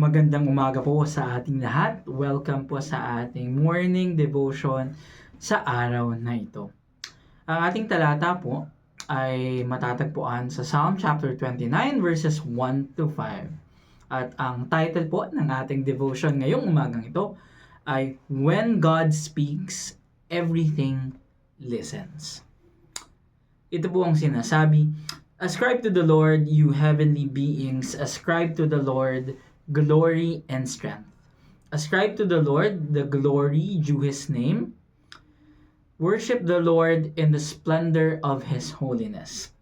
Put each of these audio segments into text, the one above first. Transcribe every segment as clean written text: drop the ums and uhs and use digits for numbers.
Magandang umaga po sa ating lahat. Welcome po sa ating morning devotion sa araw na ito. Ang ating talata po ay matatagpuan sa Psalm chapter 29 verses 1 to 5. At ang title po ng ating devotion ngayong umagang ito ay When God Speaks, Everything Listens. Ito po ang sinasabi, Ascribe to the Lord, you heavenly beings. Ascribe to the Lord glory and strength. Ascribe to the Lord the glory due His name. Worship the Lord in the splendor of His holiness.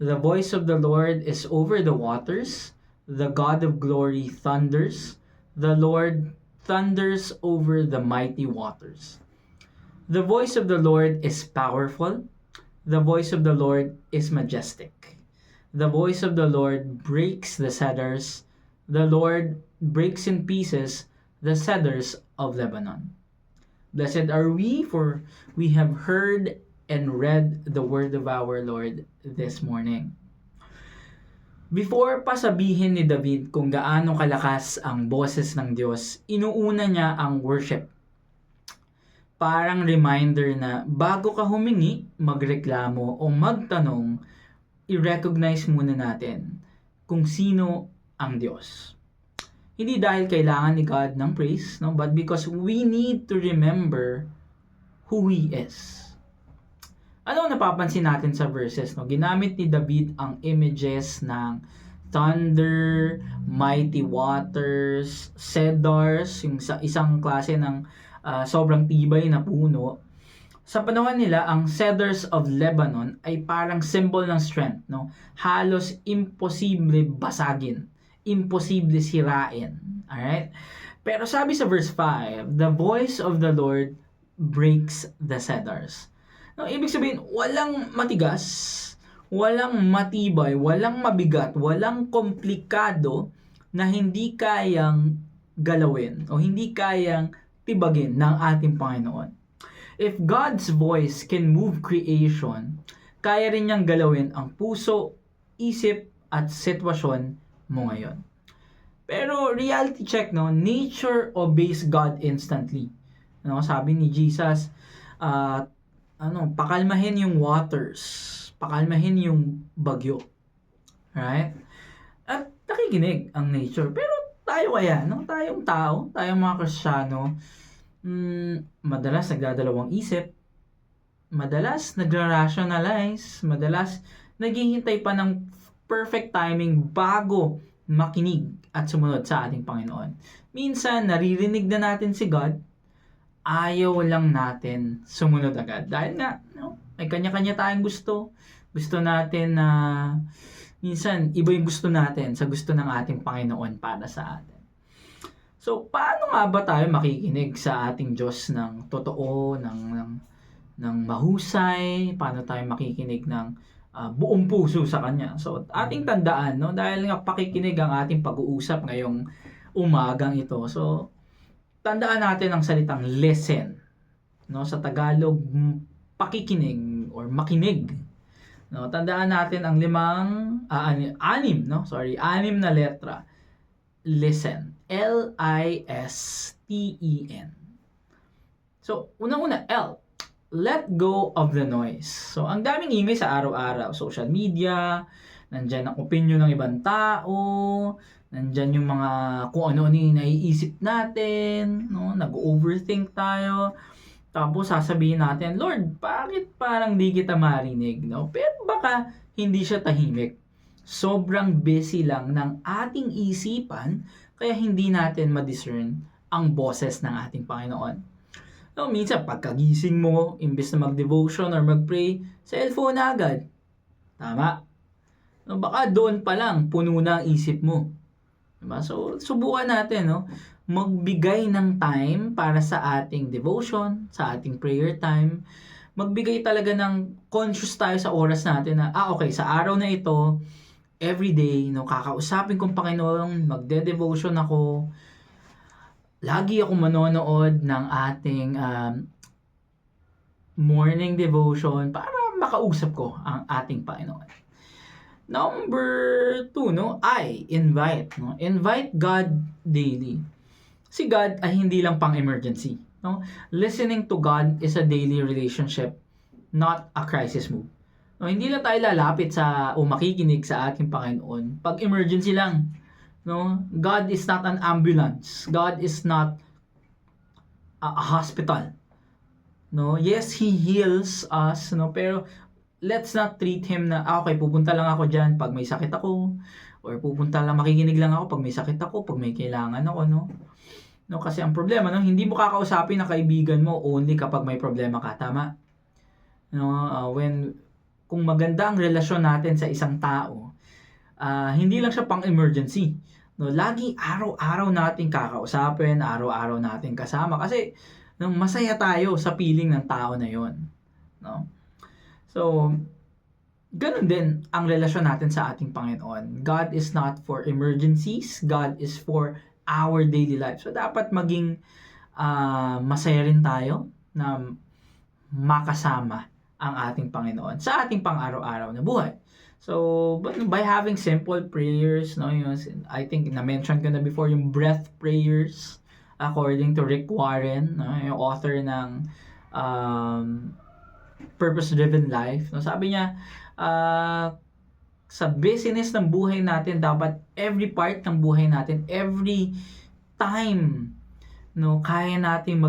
The voice of the Lord is over the waters. The God of glory thunders. The Lord thunders over the mighty waters. The voice of the Lord is powerful. The voice of the Lord is majestic. The voice of the Lord breaks the cedars. The Lord breaks in pieces the cedars of Lebanon. Blessed are we, for we have heard and read the word of our Lord this morning. Before pa sabihin ni David kung gaano kalakas ang boses ng Diyos, inuuna niya ang worship. Parang reminder na bago ka humingi, magreklamo o magtanong, i-recognize muna natin kung sino ang Diyos. Hindi dahil kailangan ni God ng praise, no? But because we need to remember who He is. Ano ang napapansin natin sa verses? No? Ginamit ni David ang images ng thunder, mighty waters, cedars, yung isang klase ng sobrang tibay na puno. Sa panahon nila, ang cedars of Lebanon ay parang symbol ng strength, no? Halos imposible basagin, imposible sirain. Alright? Pero sabi sa verse 5, the voice of the Lord breaks the cedars. No, ibig sabihin, walang matigas, walang matibay, walang mabigat, walang komplikado na hindi kayang galawin o hindi kayang tibagin ng ating Panginoon. If God's voice can move creation, kaya rin niyang galawin ang puso, isip, at sitwasyon mo ngayon. Pero reality check, no? Nature obeys God instantly. No? Sabi ni Jesus, pakalmahin yung waters, pakalmahin yung bagyo. Right? At nakikinig ang nature. Pero tayo kaya, no? Tayong tao, tayong mga Kristiyano, madalas nagdadalawang isip, madalas nagra-rationalize, madalas naghihintay pa ng perfect timing bago makinig at sumunod sa ating Panginoon. Minsan, naririnig na natin si God, ayaw lang natin sumunod agad. Dahil nga, no, may kanya-kanya tayong gusto. Gusto natin na minsan, iba yung gusto natin sa gusto ng ating Panginoon para sa atin. So, paano nga ba tayo makikinig sa ating Diyos ng totoo, ng mahusay? Paano tayo makikinig ng buong puso sa Kanya? So, ating tandaan, no? Dahil nga pakikinig ang ating pag-uusap ngayong umagang ito. So, tandaan natin ang salitang listen. No? Sa Tagalog, pakikinig or makinig. No? Tandaan natin ang anim na letra. Listen. L-I-S-T-E-N. So, unang-una, L. Let go of the noise. So, ang daming ingay sa araw-araw. Social media, nandyan ang opinion ng ibang tao, nandyan yung mga kung ano-ano yung naiisip natin, no? Nag-overthink tayo. Tapos, sasabihin natin, Lord, bakit parang di kita marinig? No? Pero baka hindi siya tahimik. Sobrang busy lang ng ating isipan kaya hindi natin ma-discern ang boses ng ating Panginoon. No, minsan pagkagising mo, imbes na mag-devotion or mag-pray, cellphone na agad. Tama? No, baka doon pa lang puno na ang isip mo. Diba? So, subukan natin, no? Magbigay ng time para sa ating devotion, sa ating prayer time. Magbigay talaga ng conscious tayo sa oras natin na, okay, sa araw na ito, everyday, no, kakausapin kong Panginoon, magde-devotion ako, lagi ako manonood ng ating morning devotion para makausap ko ang ating Panginoon. Number 2, no? Invite, no? Invite God daily. Si God ay hindi lang pang-emergency, no? Listening to God is a daily relationship, not a crisis move. No, hindi lang tayo lalapit sa o makikinig sa ating Panginoon pag emergency lang. No? God is not an ambulance. God is not a hospital. No? Yes, He heals us, no? Pero let's not treat Him na, okay, pupunta lang ako dyan pag may sakit ako, or pupunta lang, makikinig lang ako pag may sakit ako, pag may kailangan ako, no? No, kasi ang problema, no, hindi mo kakausapin ng kaibigan mo only kapag may problema ka, tama? No, kung maganda ang relasyon natin sa isang tao, hindi lang siya pang emergency. No, lagi araw-araw natin kakausapin, araw-araw natin kasama kasi no, masaya tayo sa feeling ng tao na 'yon, no? So, ganun din ang relasyon natin sa ating Panginoon. God is not for emergencies, God is for our daily life. So, dapat maging masaya rin tayo na makasama ang ating Panginoon sa ating pang-araw-araw na buhay. So, by having simple prayers, no, yun, I think na-mention ko na before yung breath prayers according to Rick Warren, no, yung author ng Purpose-Driven Life. No, sabi niya, sa business ng buhay natin, dapat every part ng buhay natin, every time, no, kaya nating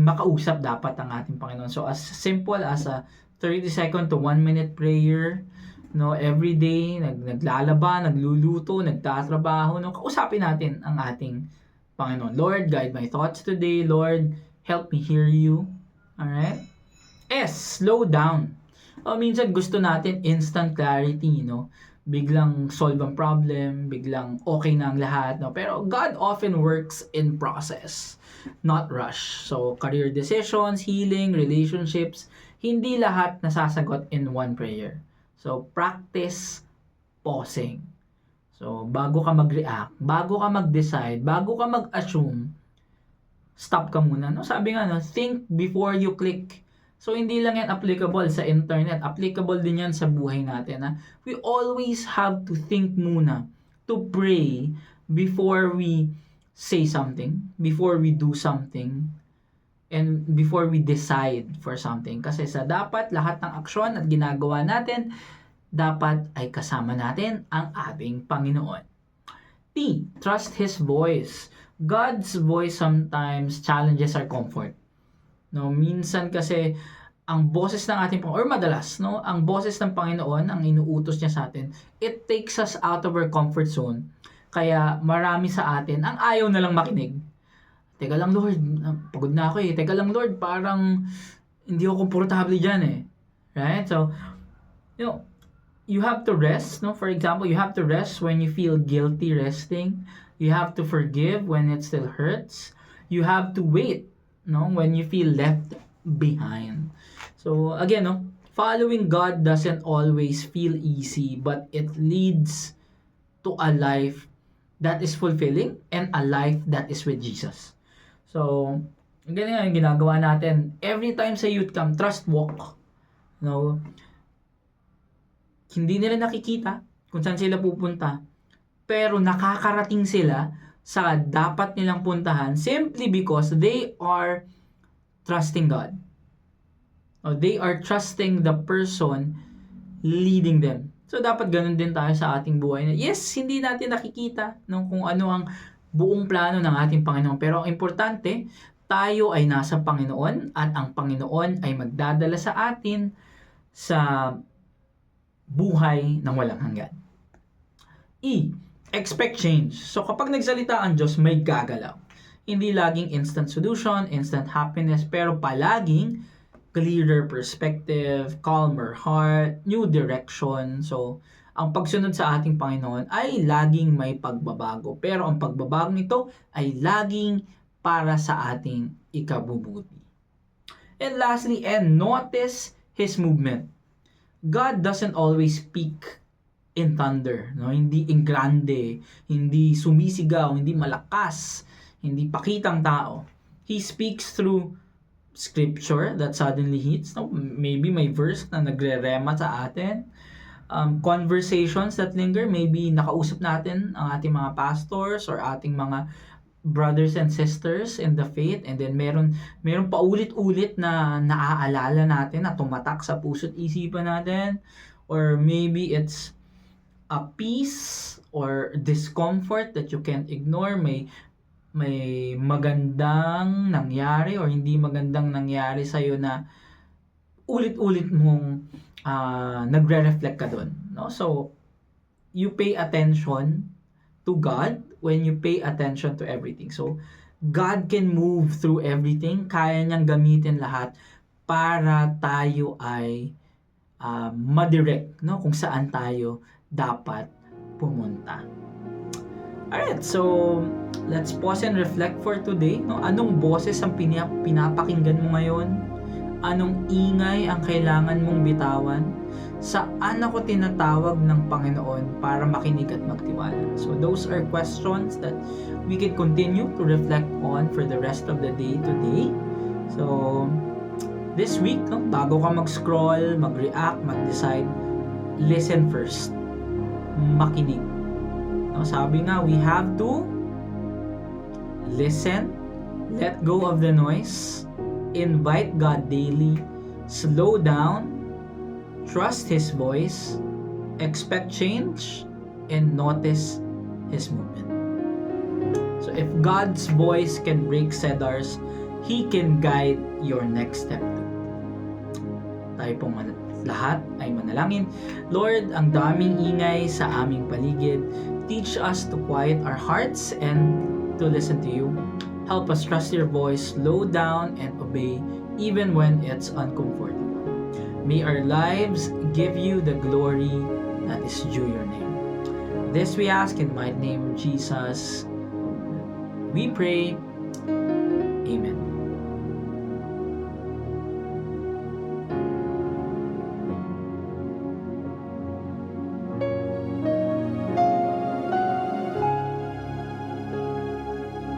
makausap dapat ang ating Panginoon. So, as simple as a 30-second to 1-minute prayer, no, every day, naglalaba, nagluluto, nagtatrabaho, no, kausapin natin ang ating Panginoon. Lord, guide my thoughts today. Lord, help me hear you. Alright? Slow down. Minsan gusto natin instant clarity, no? Biglang solve ang problem, biglang okay na ang lahat, no? Pero God often works in process, not rush. So, career decisions, healing, relationships, hindi lahat nasasagot in one prayer. So, practice pausing. So, bago ka mag-react, bago ka mag-decide, bago ka mag-assume, stop ka muna. No? Sabi nga, no, think before you click. So, hindi lang yan applicable sa internet. Applicable din yan sa buhay natin. Ha? We always have to think muna, to pray before we say something, before we do something, and before we decide for something. Kasi sa dapat lahat ng aksyon at ginagawa natin, dapat ay kasama natin ang ating Panginoon. T, trust His voice. God's voice sometimes challenges our comfort. No, minsan kasi ang boses ng ating Panginoon, or madalas, no, ang boses ng Panginoon, ang inuutos niya sa atin, it takes us out of our comfort zone. Kaya marami sa atin ang ayaw na lang makinig. Teka lang Lord, pagod na ako eh. Teka lang Lord, parang hindi ako komportable dyan eh. Right? So, you have to rest, no? For example, you have to rest when you feel guilty resting. You have to forgive when it still hurts. You have to wait, no? When you feel left behind. So, again, no? Following God doesn't always feel easy, but it leads to a life that is fulfilling and a life that is with Jesus. So, ganyan yung ginagawa natin. Every time sa youth camp, trust walk. No? Hindi nila nakikita kung saan sila pupunta. Pero nakakarating sila sa dapat nilang puntahan simply because they are trusting God. Or they are trusting the person leading them. So, dapat ganun din tayo sa ating buhay. Yes, hindi natin nakikita kung ano ang buong plano ng ating Panginoon. Pero ang importante, tayo ay nasa Panginoon at ang Panginoon ay magdadala sa atin sa buhay ng walang hanggan. Expect change. So kapag nagsalita ang Diyos, may gagalaw. Hindi laging instant solution, instant happiness, pero palaging clearer perspective, calmer heart, new direction. So, ang pagsunod sa ating Panginoon ay laging may pagbabago. Pero ang pagbabago nito ay laging para sa ating ikabubuti. And lastly, notice His movement. God doesn't always speak in thunder, no? Hindi in grande, hindi sumisigaw, hindi malakas, hindi pakitang tao. He speaks through scripture that suddenly hits, no? Maybe may verse na nagre-rema sa atin. Conversations that linger, maybe nakausap natin ang ating mga pastors or ating mga brothers and sisters in the faith, and then meron paulit-ulit na naaalala natin, na tumatak sa puso't isipan natin, or maybe it's a peace or discomfort that you can't ignore. May magandang nangyari or hindi magandang nangyari sa'yo na ulit-ulit mong nagre-reflect ka doon, no? So you pay attention to God when you pay attention to everything. So God can move through everything. Kaya niyang gamitin lahat para tayo ay madirect, no, kung saan tayo dapat pumunta. Alright, so let's pause and reflect for today, no? Anong boses ang pinapakinggan mo ngayon? Anong ingay ang kailangan mong bitawan? Saan ako tinatawag ng Panginoon para makinig at magtiwala? So those are questions that we can continue to reflect on for the rest of the day today. So this week, no, bago ka mag-scroll, mag-react, mag-decide, listen first. Makinig. No, sabi nga, we have to listen, let go of the noise, invite God daily, slow down, trust His voice, expect change, and notice His movement. So if God's voice can break cedars, He can guide your next step too. Tayo pong lahat ay manalangin. Lord, ang daming ingay sa aming paligid. Teach us to quiet our hearts and to listen to You. Help us trust Your voice, slow down, and obey even when it's uncomfortable. May our lives give You the glory that is due Your name. This we ask in the mighty name of Jesus. We pray.